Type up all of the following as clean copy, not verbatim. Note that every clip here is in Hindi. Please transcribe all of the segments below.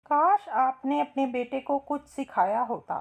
काश आपने अपने बेटे को कुछ सिखाया होता।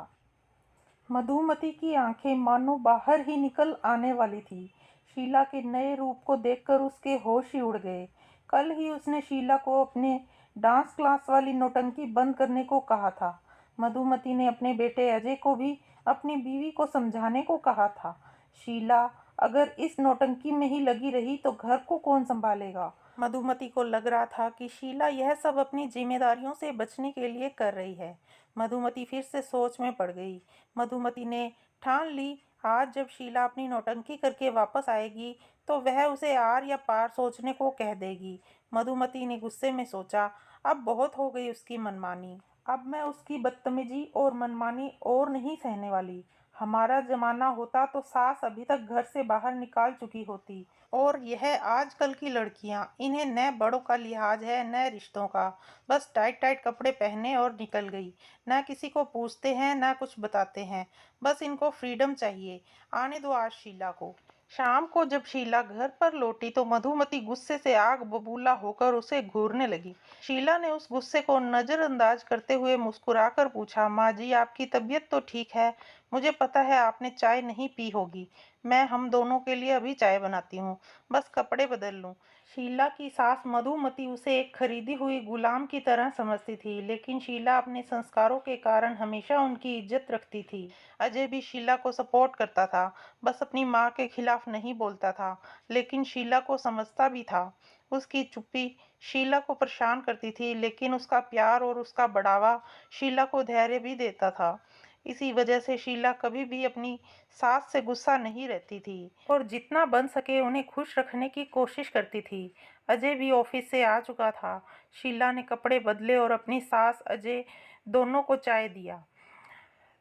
मधुमती की आंखें मानो बाहर ही निकल आने वाली थी। शीला के नए रूप को देखकर उसके होश ही उड़ गए। कल ही उसने शीला को अपने डांस क्लास वाली नौटंकी बंद करने को कहा था। मधुमती ने अपने बेटे अजय को भी अपनी बीवी को समझाने को कहा था। शीला अगर इस नौटंकी में ही लगी रही तो घर को कौन संभालेगा। मधुमती को लग रहा था कि शीला यह सब अपनी जिम्मेदारियों से बचने के लिए कर रही है। मधुमती फिर से सोच में पड़ गई। मधुमती ने ठान ली, आज जब शीला अपनी नौटंकी करके वापस आएगी तो वह उसे आर या पार सोचने को कह देगी। मधुमती ने गुस्से में सोचा, अब बहुत हो गई उसकी मनमानी। अब मैं उसकी बदतमीजी और मनमानी और नहीं सहने वाली। हमारा जमाना होता तो सास अभी तक घर से बाहर निकाल चुकी होती। और यह आजकल की लड़कियां, इन्हें न बड़ों का लिहाज है न रिश्तों का। बस टाइट टाइट कपड़े पहने और निकल गई। न किसी को पूछते हैं न कुछ बताते हैं। बस इनको फ्रीडम चाहिए। आने दो आज शीला को। शाम को जब शीला घर पर लौटी तो मधुमती गुस्से से आग बबूला होकर उसे घूरने लगी। शीला ने उस गुस्से को नजरअंदाज करते हुए मुस्कुराकर पूछा, माँ जी आपकी तबीयत तो ठीक है। मुझे पता है आपने चाय नहीं पी होगी। मैं हम दोनों के लिए अभी चाय बनाती हूँ। बस कपड़े बदल लूँ। शीला की सास मधुमती उसे एक खरीदी हुई गुलाम की तरह समझती थी, लेकिन शीला अपने संस्कारों के कारण हमेशा उनकी इज्जत रखती थी। अजय भी शीला को सपोर्ट करता था, बस अपनी माँ के खिलाफ नहीं बोलता था, लेकिन शीला को समझता भी था। उसकी चुप्पी शीला को परेशान करती थी, लेकिन उसका प्यार और उसका बढ़ावा शीला को धैर्य भी देता था। इसी वजह से शीला कभी भी अपनी सास से गुस्सा नहीं रहती थी और जितना बन सके उन्हें खुश रखने की कोशिश करती थी। अजय भी ऑफिस से आ चुका था। शीला ने कपड़े बदले और अपनी सास अजय दोनों को चाय दिया।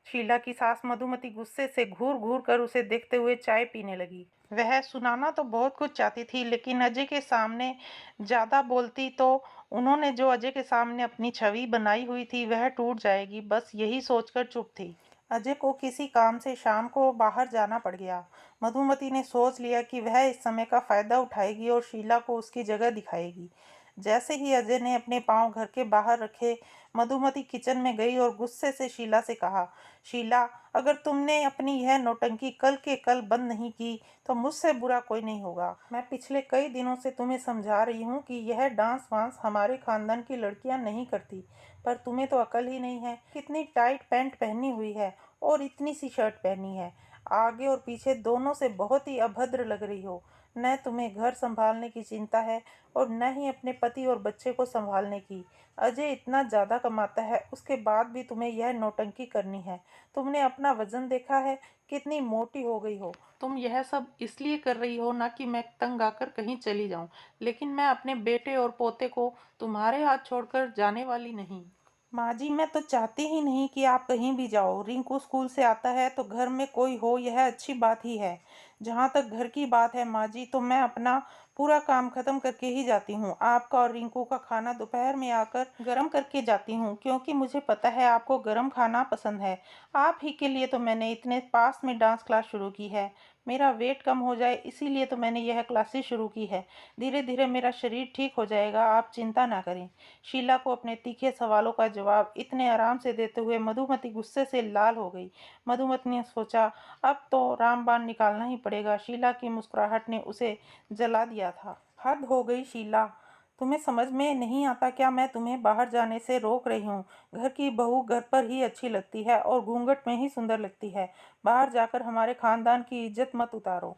शीला की सास मधुमती गुस्से से घूर घूर कर उसे देखते हुए चाय पीने लगी। वह सुनाना तो बहुत कुछ चाहती थी, लेकिन अजय के सामने ज्यादा बोलती तो उन्होंने जो अजय के सामने अपनी छवि बनाई हुई थी वह टूट जाएगी। बस यही सोचकर चुप थी। अजय को किसी काम से शाम को बाहर जाना पड़ गया। मधुमती ने सोच लिया कि वह इस समय का फायदा उठाएगी और शीला को उसकी जगह दिखाएगी। जैसे ही अजय ने अपने पांव घर के बाहर रखे, मधुमती किचन में गई और गुस्से से शीला से कहा, शीला अगर तुमने अपनी यह नौटंकी कल के कल बंद नहीं की तो मुझसे बुरा कोई नहीं होगा। मैं पिछले कई दिनों से तुम्हें समझा रही हूँ कि यह डांस वांस हमारे खानदान की लड़कियां नहीं करती, पर तुम्हें तो अकल ही नहीं है। कितनी टाइट पैंट पहनी हुई है और इतनी सी शर्ट पहनी है। आगे और पीछे दोनों से बहुत ही अभद्र लग रही हो। न तुम्हें घर संभालने की चिंता है और न ही अपने पति और बच्चे को संभालने की। अजय इतना ज़्यादा कमाता है, उसके बाद भी तुम्हें यह नौटंकी करनी है। तुमने अपना वजन देखा है, कितनी मोटी हो गई हो। तुम यह सब इसलिए कर रही हो ना कि मैं तंग आकर कहीं चली जाऊं, लेकिन मैं अपने बेटे और पोते को तुम्हारे हाथ छोड़कर जाने वाली नहीं। माँ जी मैं तो चाहती ही नहीं कि आप कहीं भी जाओ। रिंकू स्कूल से आता है तो घर में कोई हो, यह अच्छी बात ही है। जहाँ तक घर की बात है माँ जी, तो मैं अपना पूरा काम खत्म करके ही जाती हूँ। आपका और रिंकू का खाना दोपहर में आकर गर्म करके जाती हूँ, क्योंकि मुझे पता है आपको गर्म खाना पसंद है। आप ही के लिए तो मैंने इतने पास में डांस क्लास शुरू की है। मेरा वेट कम हो जाए इसीलिए तो मैंने यह क्लासेस शुरू की है। धीरे धीरे मेरा शरीर ठीक हो जाएगा, आप चिंता ना करें। शीला को अपने तीखे सवालों का जवाब इतने आराम से देते हुए मधुमती गुस्से से लाल हो गई। मधुमती ने सोचा, अब तो रामबाण निकालना ही पड़ेगा। शीला की मुस्कुराहट ने उसे जला दिया था। हद हो गई शीला, तुम्हें समझ में नहीं आता क्या? मैं तुम्हें बाहर जाने से रोक रही हूँ। घर की बहू घर पर ही अच्छी लगती है और घूंघट में ही सुंदर लगती है। बाहर जाकर हमारे खानदान की इज्जत मत उतारो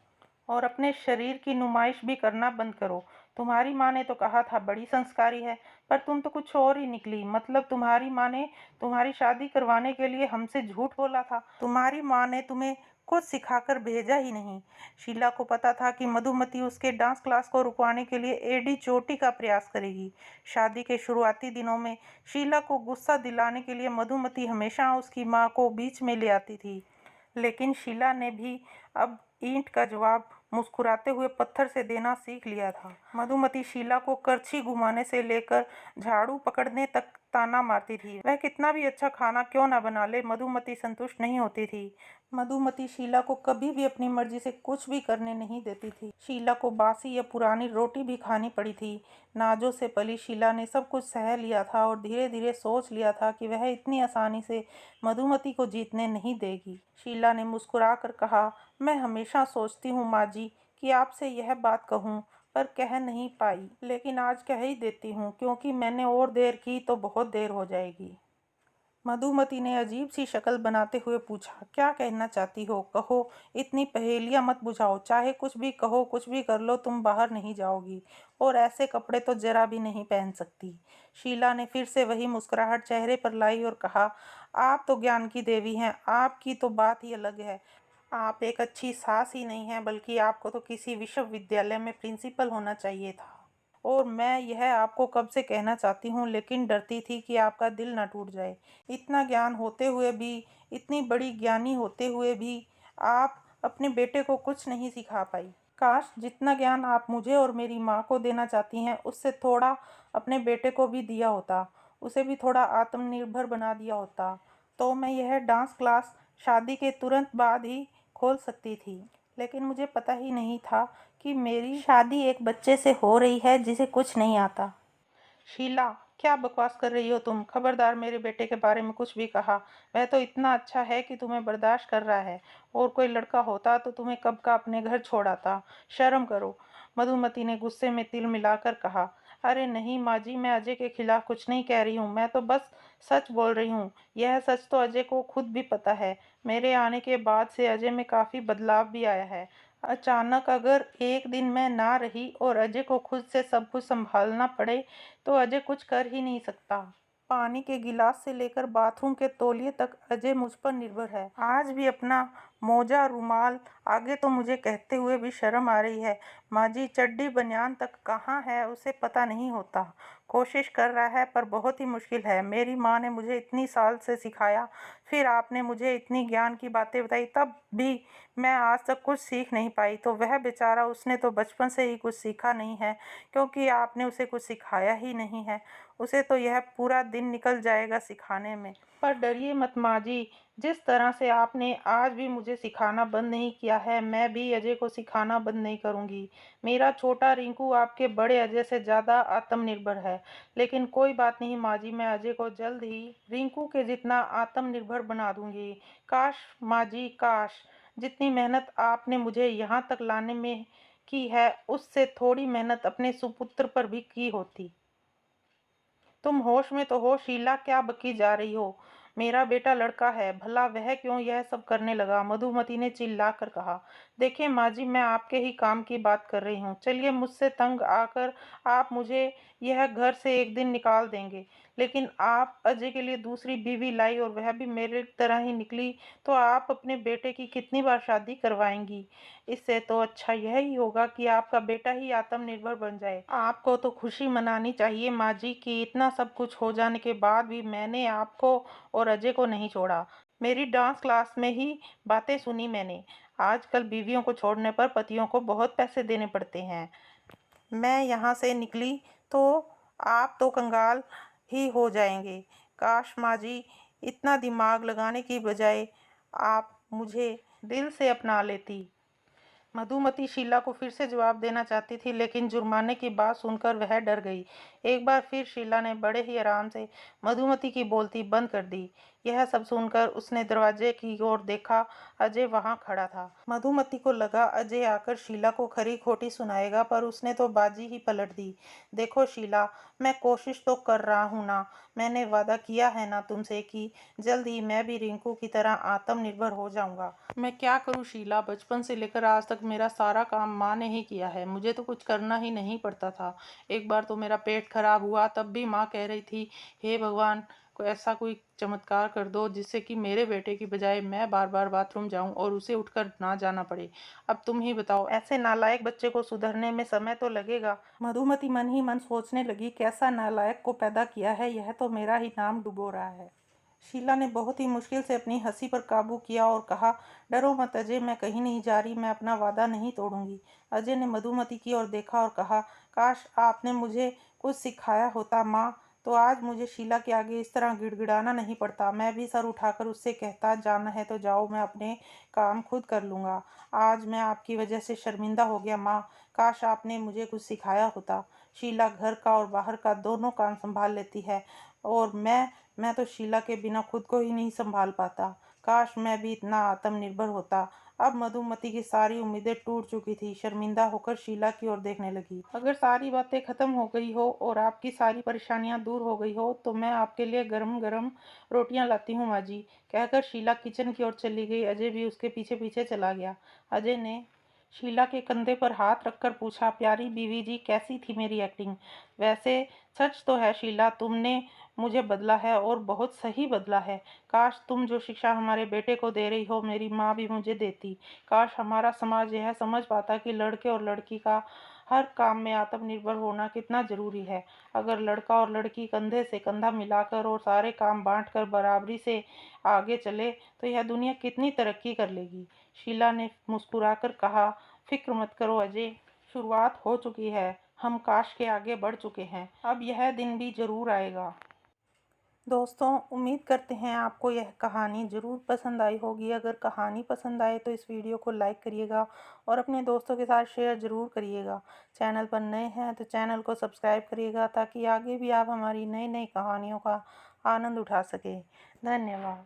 और अपने शरीर की नुमाइश भी करना बंद करो। तुम्हारी माँ ने तो कहा था बड़ी संस्कारी है, पर तुम तो कुछ और ही निकली। मतलब तुम्हारी माँ ने तुम्हारी शादी करवाने के लिए हमसे झूठ बोला था। तुम्हारी माँ ने तुम्हें कुछ सिखाकर भेजा ही नहीं। शीला को पता था कि मधुमती उसके डांस क्लास को रुकवाने के लिए एड़ी चोटी का प्रयास करेगी। शादी के शुरुआती दिनों में शीला को गुस्सा दिलाने के लिए मधुमती हमेशा उसकी माँ को बीच में ले आती थी, लेकिन शीला ने भी अब ईंट का जवाब मुस्कुराते हुए पत्थर से देना सीख लिया था। मधुमती शीला को करछी घुमाने से लेकर झाड़ू पकड़ने तक ताना मारती थी। वह कितना भी अच्छा खाना क्यों ना बना ले, मधुमती संतुष्ट नहीं होती थी। मधुमती शीला को कभी भी अपनी मर्जी से कुछ भी करने नहीं देती थी। शीला को बासी या पुरानी रोटी भी खानी पड़ी थी। नाजों से पली शीला ने सब कुछ सह लिया था और धीरे धीरे सोच लिया था कि वह इतनी आसानी से मधुमती को जीतने नहीं देगी। शीला ने मुस्कुरा कर कहा, मैं हमेशा सोचती हूँ माँ जी कि आपसे यह बात कहूँ, पर कह नहीं पाई, लेकिन आज कह ही देती हूँ, क्योंकि मैंने और देर की तो बहुत देर हो जाएगी। मधुमती ने अजीब सी शक्ल बनाते हुए पूछा, क्या कहना चाहती हो? कहो, इतनी पहेलियां मत बुझाओ। चाहे कुछ भी कहो, कुछ भी कर लो, तुम बाहर नहीं जाओगी, और ऐसे कपड़े तो जरा भी नहीं पहन सकती। शीला ने फिर से वही मुस्कुराहट चेहरे पर लाई और कहा, आप तो ज्ञान की देवी हैं, आपकी तो बात ही अलग है। आप एक अच्छी सास ही नहीं हैं, बल्कि आपको तो किसी विश्वविद्यालय में प्रिंसिपल होना चाहिए था। और मैं यह आपको कब से कहना चाहती हूँ, लेकिन डरती थी कि आपका दिल न टूट जाए। इतना ज्ञान होते हुए भी, इतनी बड़ी ज्ञानी होते हुए भी आप अपने बेटे को कुछ नहीं सिखा पाई। काश जितना ज्ञान आप मुझे और मेरी माँ को देना चाहती हैं, उससे थोड़ा अपने बेटे को भी दिया होता, उसे भी थोड़ा आत्मनिर्भर बना दिया होता, तो मैं यह डांस क्लास शादी के तुरंत बाद ही खोल सकती थी। लेकिन मुझे पता ही नहीं था कि मेरी शादी एक बच्चे से हो रही है जिसे कुछ नहीं आता। शीला, क्या बकवास कर रही हो तुम? खबरदार मेरे बेटे के बारे में कुछ भी कहा। वह तो इतना अच्छा है कि तुम्हें बर्दाश्त कर रहा है, और कोई लड़का होता तो तुम्हें कब का अपने घर छोड़ आता। शर्म करो। मधुमती ने गुस्से में तिल मिलाकर कहा, अरे नहीं माँ जी, मैं अजय के खिलाफ कुछ नहीं कह रही हूँ, मैं तो बस सच बोल रही हूँ। यह सच तो अजय को खुद भी पता है। मेरे आने के बाद से अजय में काफ़ी बदलाव भी आया है। अचानक अगर एक दिन मैं ना रही और अजय को खुद से सब कुछ संभालना पड़े, तो अजय कुछ कर ही नहीं सकता। पानी के गिलास से लेकर बाथरूम के तौलिए तक अजय मुझ पर निर्भर है। आज भी अपना मोजा, रुमाल आगे तो मुझे कहते हुए भी शर्म आ रही है। माँ जी, चड्डी बनियान तक कहाँ है उसे पता नहीं होता। कोशिश कर रहा है, पर बहुत ही मुश्किल है। मेरी माँ ने मुझे इतनी साल से सिखाया, फिर आपने मुझे इतनी ज्ञान की बातें बताई, तब भी मैं आज तक कुछ सीख नहीं पाई। तो वह बेचारा, उसने तो बचपन से ही कुछ सीखा नहीं है, क्योंकि आपने उसे कुछ सिखाया ही नहीं है। उसे तो यह पूरा दिन निकल जाएगा सिखाने में। पर डरिए मत माँ जी, जिस तरह से आपने आज भी मुझे सिखाना बंद नहीं किया है, मैं भी अजय को सिखाना बंद नहीं करूँगी। मेरा छोटा रिंकू आपके बड़े अजय से ज़्यादा आत्मनिर्भर है। लेकिन कोई बात नहीं माँ जी, मैं अजय को जल्द ही रिंकू के जितना आत्मनिर्भर बना दूँगी। काश माँ जी, काश जितनी मेहनत आपने मुझे यहाँ तक लाने में की है, उससे थोड़ी मेहनत अपने सुपुत्र पर भी की होती। तुम होश में तो हो शीला? क्या बकी जा रही हो? मेरा बेटा लड़का है, भला वह क्यों यह सब करने लगा? मधुमती ने चिल्लाकर कहा, देखिए माँ जी, मैं आपके ही काम की बात कर रही हूँ। चलिए, मुझसे तंग आकर आप मुझे यह घर से एक दिन निकाल देंगे, लेकिन आप अजय के लिए दूसरी बीवी लाई और वह भी मेरे तरह ही निकली, तो आप अपने बेटे की कितनी बार शादी करवाएंगी? इससे तो अच्छा यही होगा कि आपका बेटा ही आत्मनिर्भर बन जाए। आपको तो खुशी मनानी चाहिए माँ जी कि इतना सब कुछ हो जाने के बाद भी मैंने आपको और अजय को नहीं छोड़ा। मेरी डांस क्लास में ही बातें सुनी मैंने। आजकल बीवियों को छोड़ने पर पतियों को बहुत पैसे देने पड़ते हैं। मैं यहाँ से निकली तो आप तो कंगाल ही हो जाएंगे। काश माँ जी, इतना दिमाग लगाने की बजाय आप मुझे दिल से अपना लेती। मधुमती शीला को फिर से जवाब देना चाहती थी, लेकिन जुर्माने की बात सुनकर वह डर गई। एक बार फिर शीला ने बड़े ही आराम से मधुमती की बोलती बंद कर दी। यह सब सुनकर उसने दरवाजे की ओर देखा। अजय वहां खड़ा था। मधुमती को लगा अजय आकर शीला को खरी खोटी सुनाएगा, पर उसने तो बाजी ही पलट दी। देखो शीला, मैं कोशिश तो कर रहा हूँ ना। मैंने वादा किया है ना तुमसे कि जल्द ही मैं भी रिंकू की तरह आत्मनिर्भर हो जाऊंगा। मैं क्या करूं शीला, बचपन से लेकर आज तक मेरा सारा काम माँ ने ही किया है। मुझे तो कुछ करना ही नहीं पड़ता था। एक बार तो मेरा पेट खराब हुआ, तब भी माँ कह रही थी, हे भगवान, को ऐसा कोई चमत्कार कर दो जिससे कि मेरे बेटे की बजाय मैं बार बार बाथरूम जाऊं और उसे उठकर ना जाना पड़े। अब तुम ही बताओ, ऐसे नालायक बच्चे को सुधरने में समय तो लगेगा। मधुमती मन ही मन सोचने लगी, कैसा नालायक को पैदा किया है, यह तो मेरा ही नाम डुबो रहा है। शीला ने बहुत ही मुश्किल से अपनी हंसी पर काबू किया और कहा, डरो मत अजय, मैं कहीं नहीं जा रही, मैं अपना वादा नहीं तोड़ूंगी। अजय ने मधुमती की ओर देखा और कहा, काश आपने मुझे कुछ सिखाया होता माँ, तो आज मुझे शीला के आगे इस तरह गिड़गिड़ाना नहीं पड़ता। मैं भी सर उठाकर उससे कहता, जाना है तो जाओ, मैं अपने काम खुद कर लूँगा। आज मैं आपकी वजह से शर्मिंदा हो गया माँ, काश आपने मुझे कुछ सिखाया होता। शीला घर का और बाहर का दोनों काम संभाल लेती है और मैं तो शीला के बिना खुद को ही नहीं संभाल पाता। काश मैं भी इतना आत्मनिर्भर होता। अब मधुमती की सारी उम्मीदें टूट चुकी थी। शर्मिंदा होकर शीला की ओर देखने लगी। अगर सारी बातें खत्म हो गई हो और आपकी सारी परेशानियां दूर हो गई हो तो मैं आपके लिए गरम गरम रोटियां लाती हूँ माँ जी, कहकर शीला किचन की ओर चली गई। अजय भी उसके पीछे पीछे चला गया। अजय ने शीला के कंधे पर हाथ रखकर पूछा, प्यारी बीवी जी, कैसी थी मेरी एक्टिंग? वैसे सच तो है शीला, तुमने मुझे बदला है और बहुत सही बदला है। काश तुम जो शिक्षा हमारे बेटे को दे रही हो मेरी माँ भी मुझे देती। काश हमारा समाज यह समझ पाता कि लड़के और लड़की का हर काम में आत्मनिर्भर होना कितना जरूरी है। अगर लड़का और लड़की कंधे से कंधा मिलाकर और सारे काम बांटकर बराबरी से आगे चले तो यह दुनिया कितनी तरक्की कर लेगी। शीला ने मुस्कुराकर कहा, फिक्र मत करो अजय, शुरुआत हो चुकी है। हम काश के आगे बढ़ चुके हैं, अब यह दिन भी जरूर आएगा। दोस्तों, उम्मीद करते हैं आपको यह कहानी ज़रूर पसंद आई होगी। अगर कहानी पसंद आए तो इस वीडियो को लाइक करिएगा और अपने दोस्तों के साथ शेयर ज़रूर करिएगा। चैनल पर नए हैं तो चैनल को सब्सक्राइब करिएगा ताकि आगे भी आप हमारी नई नई कहानियों का आनंद उठा सकें। धन्यवाद।